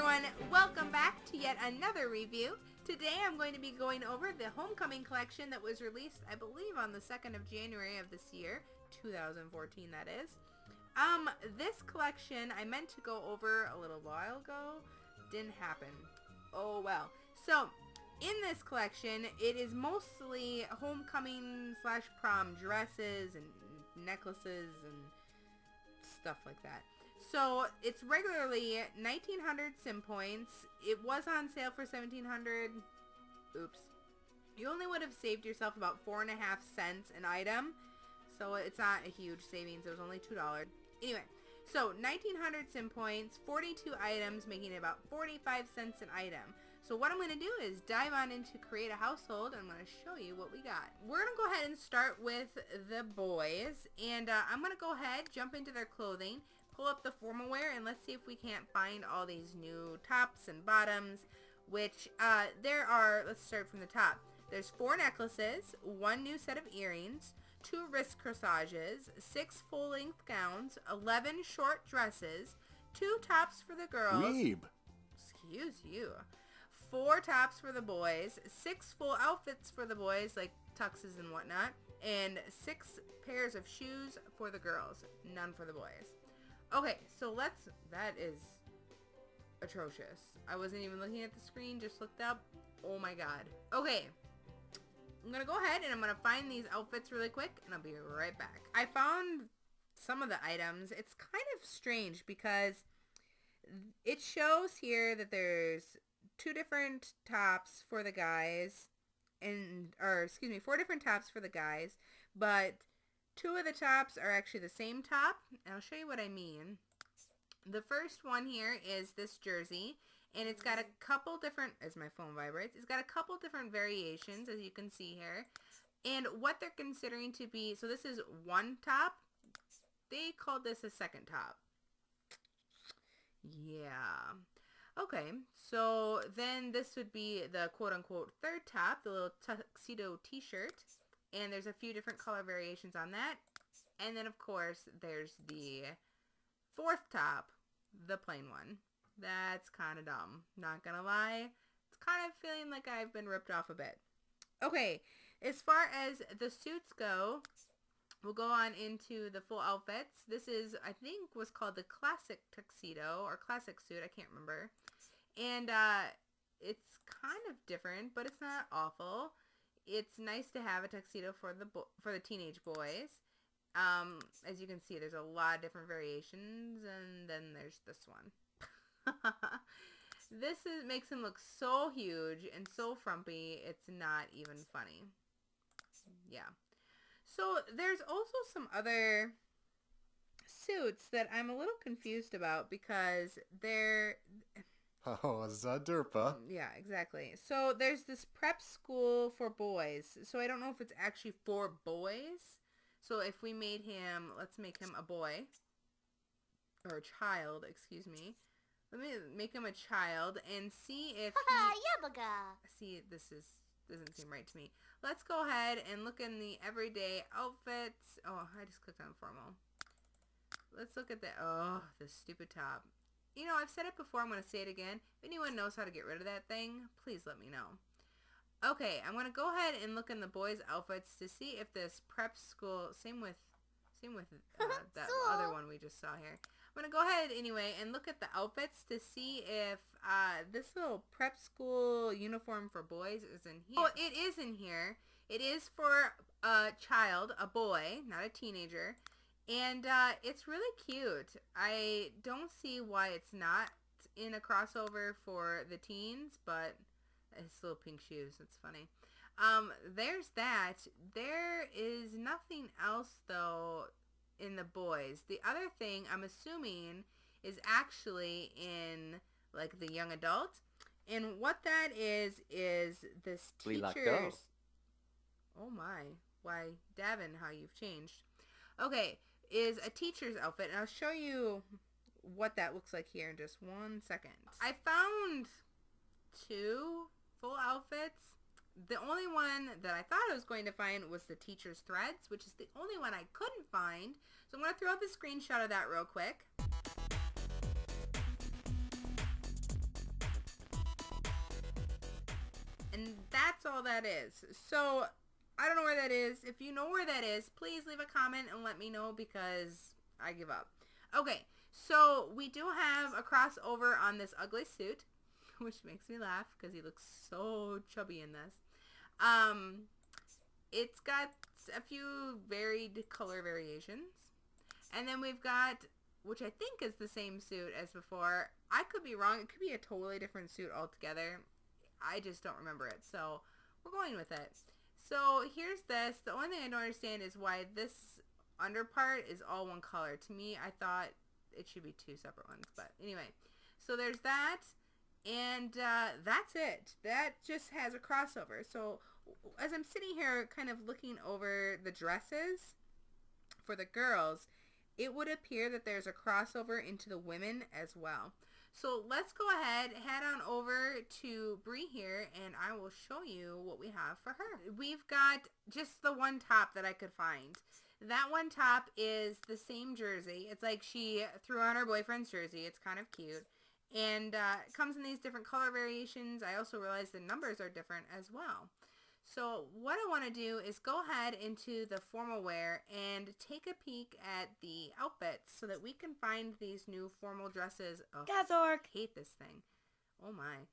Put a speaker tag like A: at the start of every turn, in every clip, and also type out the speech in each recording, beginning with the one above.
A: everyone, welcome back to yet another review. Today I'm going to be going over the Homecoming collection that was released, I believe, on the 2nd of January of this year, 2014 that is. This collection I meant to go over a little while ago, didn't happen. Oh well. So, in this collection, it is mostly homecoming / prom dresses and necklaces and stuff like that. So it's regularly 1,900 sim points. It was on sale for 1,700. Oops. You only would have saved yourself about 4.5 cents an item. So it's not a huge savings. It was only $2. Anyway, so 1,900 sim points, 42 items, making it about 45 cents an item. So what I'm going to do is dive on into Create a Household, and I'm going to show you what we got. We're going to go ahead and start with the boys, and I'm going to go ahead, jump into their clothing, pull up the Formalwear, and let's see if we can't find all these new tops and bottoms, which there are. Let's start from the top. There's 4 necklaces, 1 new set of earrings, 2 wrist corsages, 6 full-length gowns, 11 short dresses, 2 tops for the girls.
B: Weeb.
A: Excuse you. 4 tops for the boys, 6 full outfits for the boys, like tuxes and whatnot, and 6 pairs of shoes for the girls, none for the boys. Okay, so that is atrocious. I wasn't even looking at the screen, just looked up. Oh my god. Okay, I'm gonna go ahead and I'm gonna find these outfits really quick, and I'll be right back. I found some of the items. It's kind of strange because it shows here that there's 2 different tops for the guys, or excuse me, 4 different tops for the guys, but 2 of the tops are actually the same top, and I'll show you what I mean. The first one here is this jersey, and it's got a couple different, as my phone vibrates, it's got a couple different variations, as you can see here, and what they're considering to be, so this is one top, they called this a second top. Yeah. Okay, so then this would be the quote-unquote third top, the little tuxedo t-shirt, and there's a few different color variations on that. And then, of course, there's the 4th top, the plain one. That's kind of dumb, not gonna lie. It's kind of feeling like I've been ripped off a bit. Okay, as far as the suits go, we'll go on into the full outfits. This is, I think, was called the classic tuxedo or classic suit. I can't remember. And it's kind of different, but it's not awful. It's nice to have a tuxedo for the teenage boys. As you can see, there's a lot of different variations, and then there's this one. This makes him look so huge and so frumpy. It's not even funny. Yeah. So there's also some other suits that I'm a little confused about because they're...
B: Oh, Zadurpa.
A: Yeah, exactly. So there's this prep school for boys. So I don't know if it's actually for boys. So if we made him, let's make him a boy. Or a child, excuse me. Let me make him a child and see if he...
C: Yabaga.
A: See, doesn't seem right to me. Let's go ahead and look in the everyday outfits. Oh, I just clicked on formal. Let's look at the stupid top. You know, I've said it before, I'm going to say it again. If anyone knows how to get rid of that thing, please let me know. Okay, I'm going to go ahead and look in the boys' outfits to see if this prep school, same with that other one we just saw here. I'm going to go ahead anyway and look at the outfits to see if this little prep school uniform for boys is in here. Oh, it is in here. It is for a child, a boy, not a teenager. And it's really cute. I don't see why it's not in a crossover for the teens, but his little pink shoes, it's funny. There's that. There is nothing else, though, in the boys. The other thing I'm assuming is actually in, like, the young adult. And what that is this teacher's... Oh, my. Why, Davin, how you've changed. Okay, is a teacher's outfit, and I'll show you what that looks like here in just 1 second. I found 2 full outfits. The only one that I thought I was going to find was the teacher's threads, which is the only one I couldn't find. So I'm going to throw up a screenshot of that real quick. And that's all that is. So I don't know where that is. If you know where that is, please leave a comment and let me know because I give up. Okay, so we do have a crossover on this ugly suit, which makes me laugh because he looks so chubby in this. It's got a few varied color variations. And then we've got, which I think is the same suit as before. I could be wrong. It could be a totally different suit altogether. I just don't remember it. So we're going with it. So here's this. The only thing I don't understand is why this under part is all one color. To me, I thought it should be two separate ones. But anyway, so there's that. And that's it. That just has a crossover. So as I'm sitting here kind of looking over the dresses for the girls, it would appear that there's a crossover into the women as well. So let's go ahead, head on over to Bree here, and I will show you what we have for her. We've got just the one top that I could find. That one top is the same jersey. It's like she threw on her boyfriend's jersey. It's kind of cute. And it comes in these different color variations. I also realized the numbers are different as well. So what I want to do is go ahead into the formal wear and take a peek at the outfits so that we can find these new formal dresses. Oh,
C: Gazork.
A: I hate this thing. Oh my.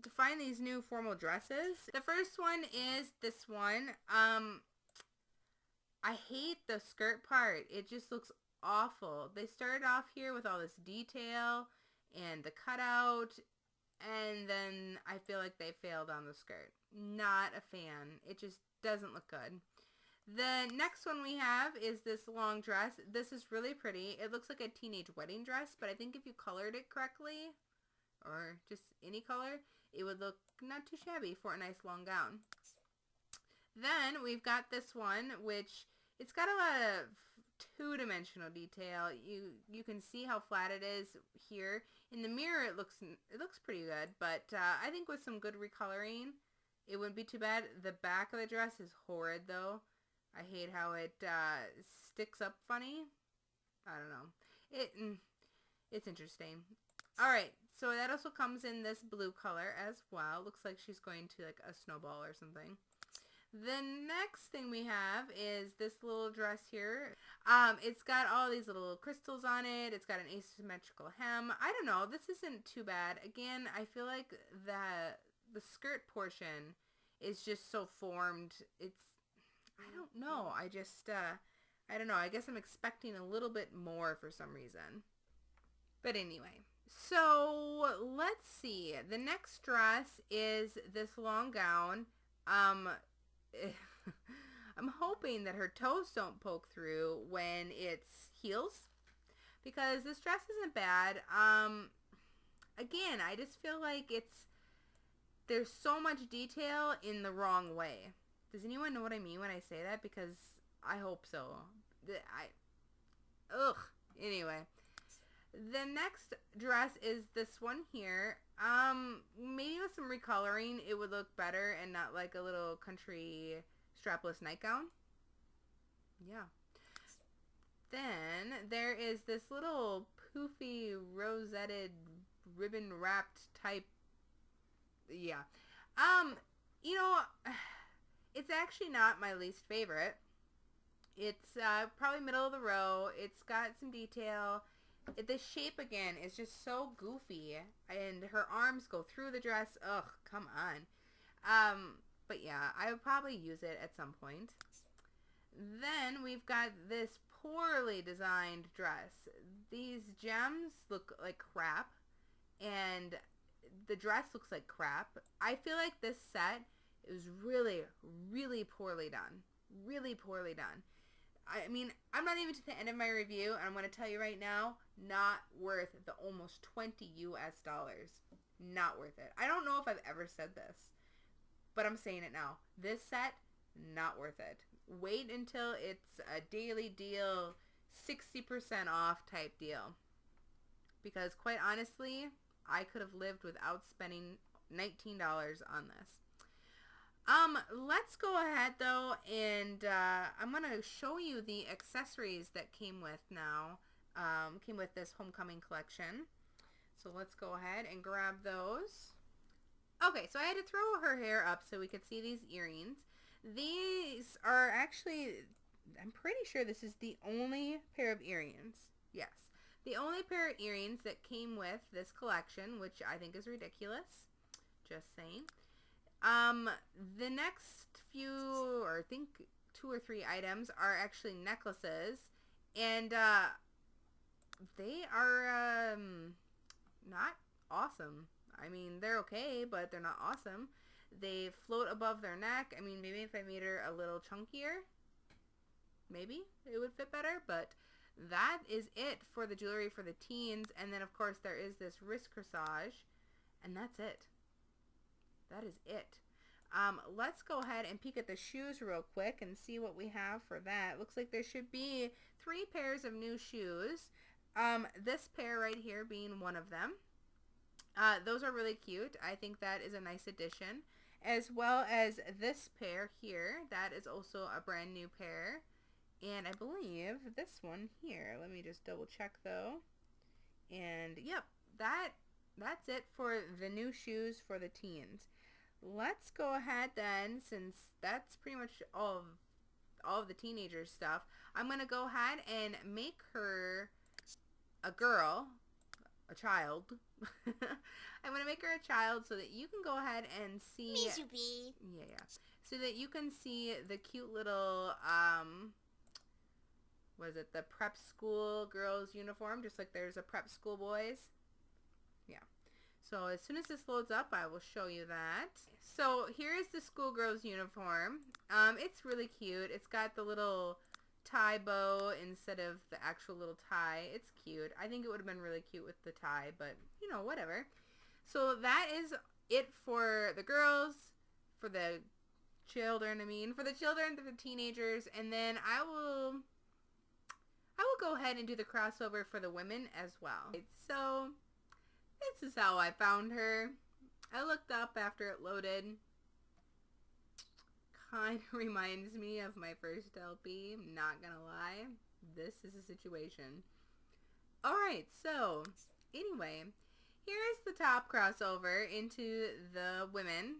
A: To find these new formal dresses. The first one is this one. I hate the skirt part. It just looks awful. They started off here with all this detail and the cutout, and then I feel like they failed on the skirt. Not a fan. It just doesn't look good. The next one we have is this long dress. This is really pretty. It looks like a teenage wedding dress, but I think if you colored it correctly, or just any color, it would look not too shabby for a nice long gown. Then we've got this one, which it's got a lot of two-dimensional detail. You can see how flat it is here. In the mirror, it looks pretty good, but I think with some good recoloring, it wouldn't be too bad. The back of the dress is horrid, though. I hate how it sticks up funny. I don't know. It's interesting. All right, so that also comes in this blue color as well. Looks like she's going to like a snowball or something. The next thing we have is this little dress here. It's got all these little crystals on it. It's got an asymmetrical hem. I don't know. This isn't too bad. Again, I feel like the skirt portion is just so formed. I don't know. I don't know. I guess I'm expecting a little bit more for some reason. But anyway, so let's see. The next dress is this long gown. I'm hoping that her toes don't poke through when it's heels, because this dress isn't bad. Again, I just feel like there's so much detail in the wrong way. Does anyone know what I mean when I say that? Because I hope so. Anyway, the next dress is this one here. Maybe with some recoloring, it would look better and not like a little country strapless nightgown. Yeah. Then there is this little poofy rosetted ribbon wrapped type. Yeah. You know, it's actually not my least favorite. It's probably middle of the row. It's got some detail. The shape again is just so goofy, and her arms go through the dress. Ugh, come on. But yeah, I would probably use it at some point. Then we've got this poorly designed dress. These gems look like crap, and the dress looks like crap. I feel like this set is really, really poorly done. Really poorly done. I mean, I'm not even to the end of my review, and I'm going to tell you right now, not worth the almost $20 US. Not worth it. I don't know if I've ever said this, but I'm saying it now. This set, not worth it. Wait until it's a daily deal, 60% off type deal. Because quite honestly, I could have lived without spending $19 on this. Let's go ahead though, and I'm going to show you the accessories that came with now. Came with this homecoming collection. So let's go ahead and grab those. Okay, so I had to throw her hair up so we could see these earrings. These are actually, I'm pretty sure this is the only pair of earrings. Yes. The only pair of earrings that came with this collection, which I think is ridiculous. Just saying. The next few, or I think 2 or 3 items are actually necklaces. And, they are, not awesome. I mean, they're okay, but they're not awesome. They float above their neck. I mean, maybe if I made her a little chunkier, maybe it would fit better, but that is it for the jewelry for the teens. And then, of course, there is this wrist corsage, and that's it. That is it. Let's go ahead and peek at the shoes real quick and see what we have for that. Looks like there should be 3 pairs of new shoes. This pair right here being one of them. Those are really cute. I think that is a nice addition. As well as this pair here. That is also a brand new pair. And I believe this one here. Let me just double check though. And yep, that's it for the new shoes for the teens. Let's go ahead then, since that's pretty much all of the teenager stuff. I'm going to go ahead and make her a girl, a child. I'm going to make her a child so that you can go ahead and see. Yeah. So that you can see the cute little, what is it, the prep school girls uniform, just like there's a prep school boys. Yeah. So as soon as this loads up, I will show you that. So here is the schoolgirl's uniform. It's really cute. It's got the little tie bow instead of the actual little tie. It's cute. I think it would have been really cute with the tie, but you know, whatever. So that is it for the girls, for the children, for the children, for the teenagers, and then I will go ahead and do the crossover for the women as well. So this is how I found her. I looked up after it loaded. Kind of reminds me of my first LP. I'm not gonna lie. This is a situation. Alright, so anyway, here's the top crossover into the women.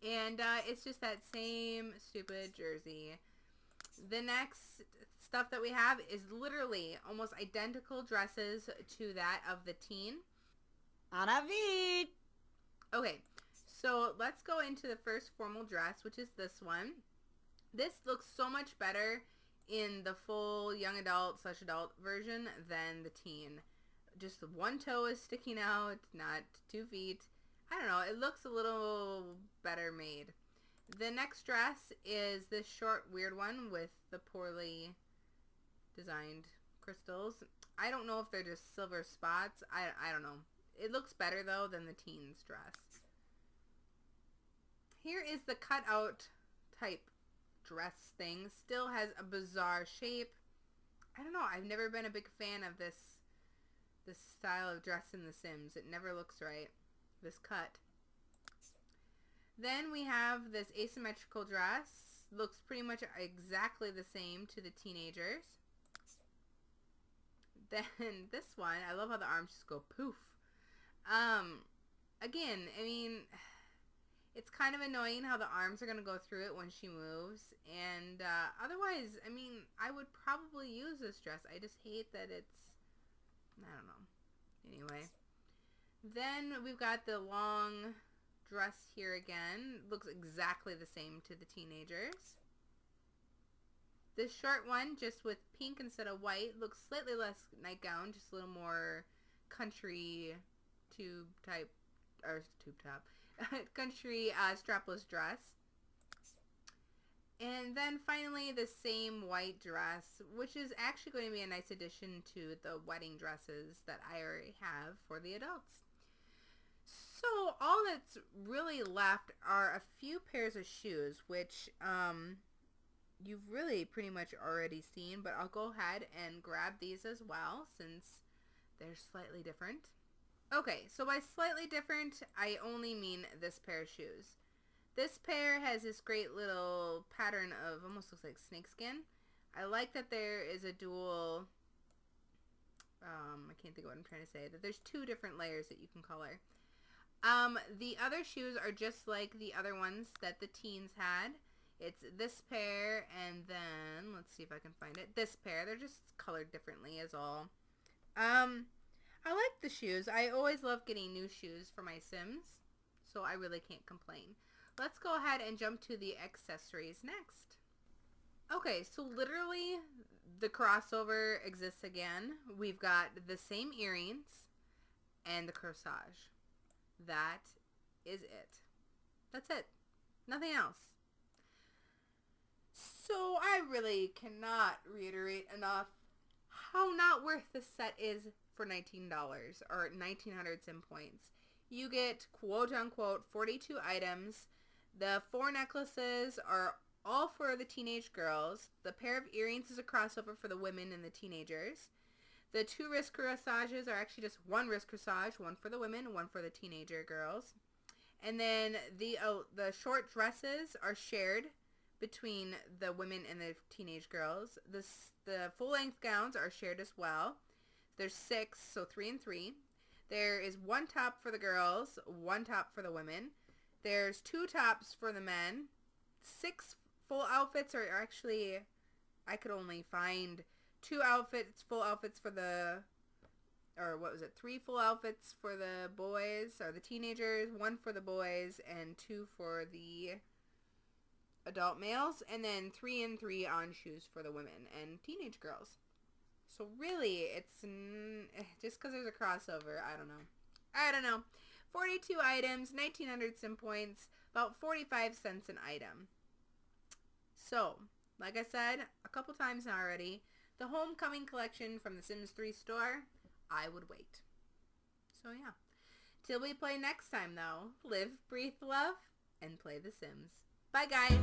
A: And it's just that same stupid jersey. The next stuff that we have is literally almost identical dresses to that of the teen.
C: En avant!
A: Okay, so let's go into the first formal dress, which is this one. This looks so much better in the full young adult / adult version than the teen. Just the one toe is sticking out, not 2 feet. I don't know, it looks a little better made. The next dress is this short, weird one with the poorly designed crystals. I don't know if they're just silver spots. I don't know. It looks better, though, than the teen's dress. Here is the cutout type dress thing. Still has a bizarre shape. I don't know. I've never been a big fan of this style of dress in The Sims. It never looks right. This cut. Then we have this asymmetrical dress. Looks pretty much exactly the same to the teenagers. Then this one, I love how the arms just go poof. Again, it's kind of annoying how the arms are going to go through it when she moves. And otherwise, I would probably use this dress. I just hate that it's, I don't know. Anyway. Then we've got the long dress here again. Looks exactly the same to the teenagers. This short one, just with pink instead of white, looks slightly less nightgown, just a little more country tube top, country strapless dress. And then finally the same white dress, which is actually going to be a nice addition to the wedding dresses that I already have for the adults. So all that's really left are a few pairs of shoes, which you've really pretty much already seen, but I'll go ahead and grab these as well since they're slightly different. Okay, so by slightly different, I only mean this pair of shoes. This pair has this great little pattern of, almost looks like snakeskin. I like that there is a dual, I can't think of what I'm trying to say, that there's 2 different layers that you can color. The other shoes are just like the other ones that the teens had. It's this pair, and then, let's see if I can find it, this pair. They're just colored differently is all. I like the shoes. I always love getting new shoes for my Sims, so I really can't complain. Let's go ahead and jump to the accessories next. Okay, so literally the crossover exists again. We've got the same earrings and the corsage. That is it. That's it. Nothing else. So I really cannot reiterate enough how not worth this set is for $19 or 1,900 sim points. You get quote unquote 42 items. The 4 necklaces are all for the teenage girls. The pair of earrings is a crossover for the women and the teenagers. The 2 wrist corsages are actually just 1 wrist corsage, one for the women, one for the teenager girls. And then the short dresses are shared between the women and the teenage girls. The full-length gowns are shared as well. There's 6, so 3 and 3. There is 1 top for the girls, 1 top for the women. There's 2 tops for the men. 6 full outfits are actually, I could only find 2 outfits, full outfits for the, or what was it, 3 full outfits for the boys, or the teenagers, 1 for the boys, and 2 for the adult males, and then 3 and 3 on shoes for the women and teenage girls. So really, it's just because there's a crossover, I don't know. 42 items, 1,900 sim points, about 45 cents an item. So, like I said a couple times now already, the Homecoming collection from the Sims 3 store, I would wait. So yeah. Till we play next time though, live, breathe, love, and play The Sims. Bye guys!